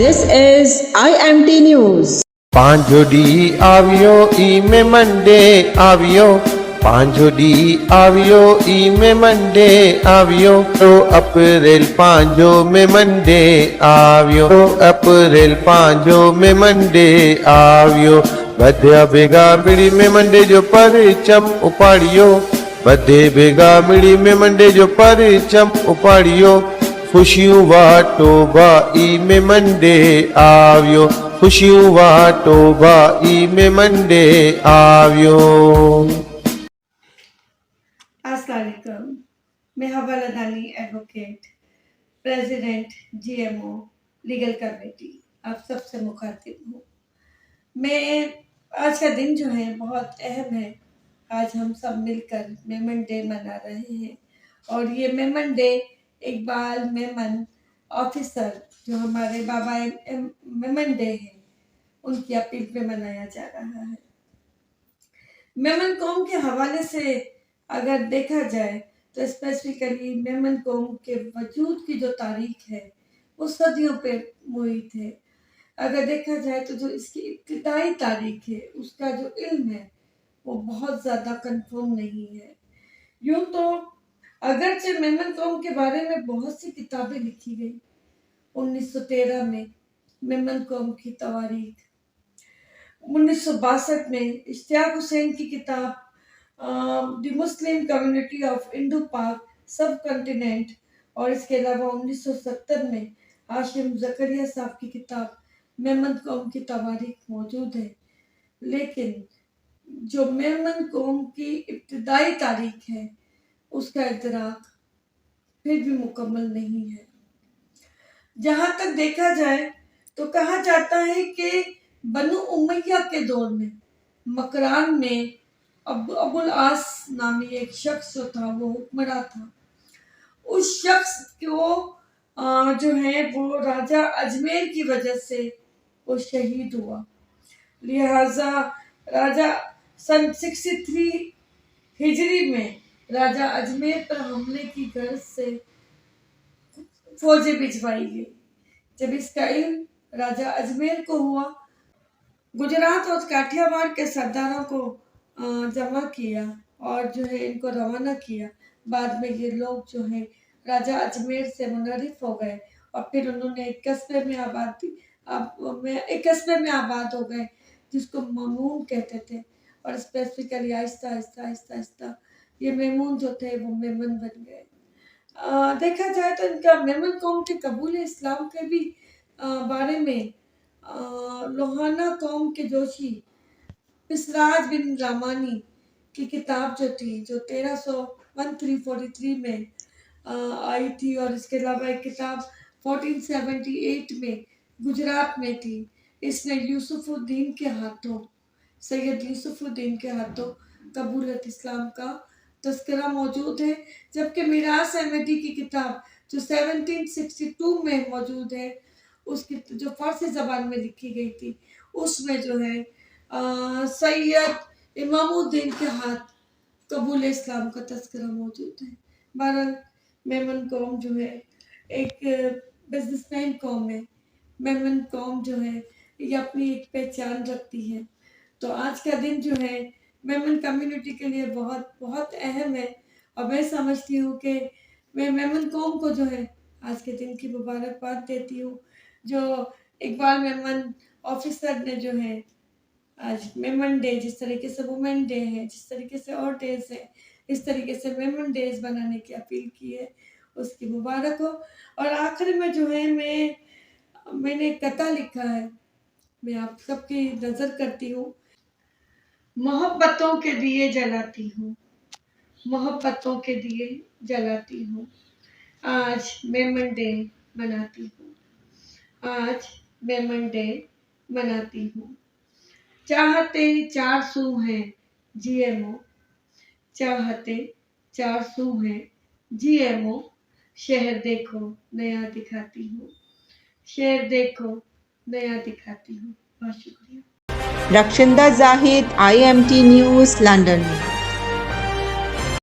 This is IMT News. પાંજોડી આવ્યો ઈ મે મંડે આવ્યો પાંજોડી આવ્યો ઈ મે મંડે આવ્યો તો અપ્રેલ પાંજો મે મંડે આવ્યો તો અપ્રેલ પાંજો મે મંડે આવ્યો બધ્યા ભેગા મિળી મે મંડે જો પરચમ ઉપાડ્યો બધે ભેગા મિળી મે મંડે જો પરચમ ઉપાડ્યો ખુશીઓ વાટો ભાઈ મે મંડે આવ્યો खुशियों वाटो भाई में मंडे आव्यो। अस्सलामुअलैकुम, मैं हवालादानी advocate president GMO legal committee आप सबसे मुखातिब हूँ। मैं आज का दिन जो है बहुत अहम है। आज हम सब मिलकर मेमन डे मना रहे हैं और ये मेमन डे इकबाल मेमन ऑफिसर जो हमारे बाबा मेमन डे है उनकी अपील पे मनाया जा रहा है। मेमन कौम के हवाले से अगर देखा जाए तो स्पेसिफिकली मेमन कौम के वजूद की जो तारीख है वो सदियों पे मुहित है। अगर देखा जाए तो जो इसकी इब्तिदाई तारीख है उसका जो इल्म है वो बहुत ज़्यादा कंफर्म नहीं है। यूँ तो अगरचे मेमन कौम के बारे में बहुत सी किताबें लिखी गई। 1913 में मेमन कौम की तवारीख, 1962 में इश्तियाक हुसैन की किताब the Muslim community of Indo पाक सब कॉन्टिनेंट और इसके अलावा 1970 में हाशिम जकरिया साहब की किताब मेमन कौम की तवारीख मौजूद है। लेकिन जो मेमन कौम की इब्तिदाई तारीख है उसका इदराक फिर भी मुकम्मल नहीं है। जहाँ तक देखा जाए तो कहा जाता है कि बनु उमैया के दौर में मकरान में अबुल आस नामी एक शख्स जो था वो हुक्मरान था। उस शख्स को जो है वो राजा अजमेर की वजह से वो शहीद हुआ। लिहाजा राजा सन 63 हिजरी में राजा अजमेर पर हमले की गर्ज से फौजें भिजवाई गई। जब इसका इल्म राजा अजमेर को हुआ, गुजरात और काठियावाड़ के सरदारों को जमा किया और जो है इनको रवाना किया। बाद में ये लोग जो है राजा अजमेर से मुनरिफ हो गए और फिर उन्होंने एक कस्बे में आबाद हो गए जिसको ममून कहते थे और स्पेसिफिकली आहिस्ता आहिस्ता ये मेमून जो थे वो मेमन बन गए। देखा जाए तो इनका मेमन कौम के कबूल इस्लाम के भी बारे में लोहाना कौम के जोशी पिसराज बिन रामानी की किताब जो थी जो 1343 में आई थी और इसके अलावा एक किताब 1478 में गुजरात में थी। इसमें यूसुफुद्दीन के हाथों सैयद यूसुफुद्दीन के हाथों कबूलियत इस्लाम का तस्करा मौजूद है। जबकि मिराज अहमदी की किताब जो 1762 में मौजूद है उसकी जो फारसी ज़बान में लिखी गई थी उसमें जो है सैयद इमामुद्दीन के हाथ कबूल इस्लाम का तस्करा मौजूद है। बहरहाल मेमन कौम जो है एक बिजनेसमैन कौम है। मेमन कौम जो है ये अपनी एक पहचान रखती है। तो आज का दिन जो है मेमन कम्युनिटी के लिए बहुत बहुत अहम है और मैं समझती हूँ कि मैं मेमन कौम को जो है आज के दिन की मुबारकबाद देती हूँ। जो इकबाल मेमन ऑफिसर ने जो है आज मेमन डे जिस तरीके से वुमेन डे है, जिस तरीके से और डेज है, इस तरीके से मेमन डेज बनाने की अपील की है उसकी मुबारक हो। और आखिर में जो है मैंने एक कथा लिखा है, मैं आप सबकी नज़र करती हूँ। मोहब्बतों के दिए जलाती हूँ, मोहब्बतों के दिए जलाती हूँ, आज मेमन डे मनाती हूँ, आज मेमन डे मनाती हूँ। चाहते 400 हैं GMO, चाहते 400 हैं GMO, शहर देखो नया दिखाती हूँ, शहर देखो नया दिखाती हूँ। बहुत शुक्रिया। Rakshinda Zahid, IMT News, London.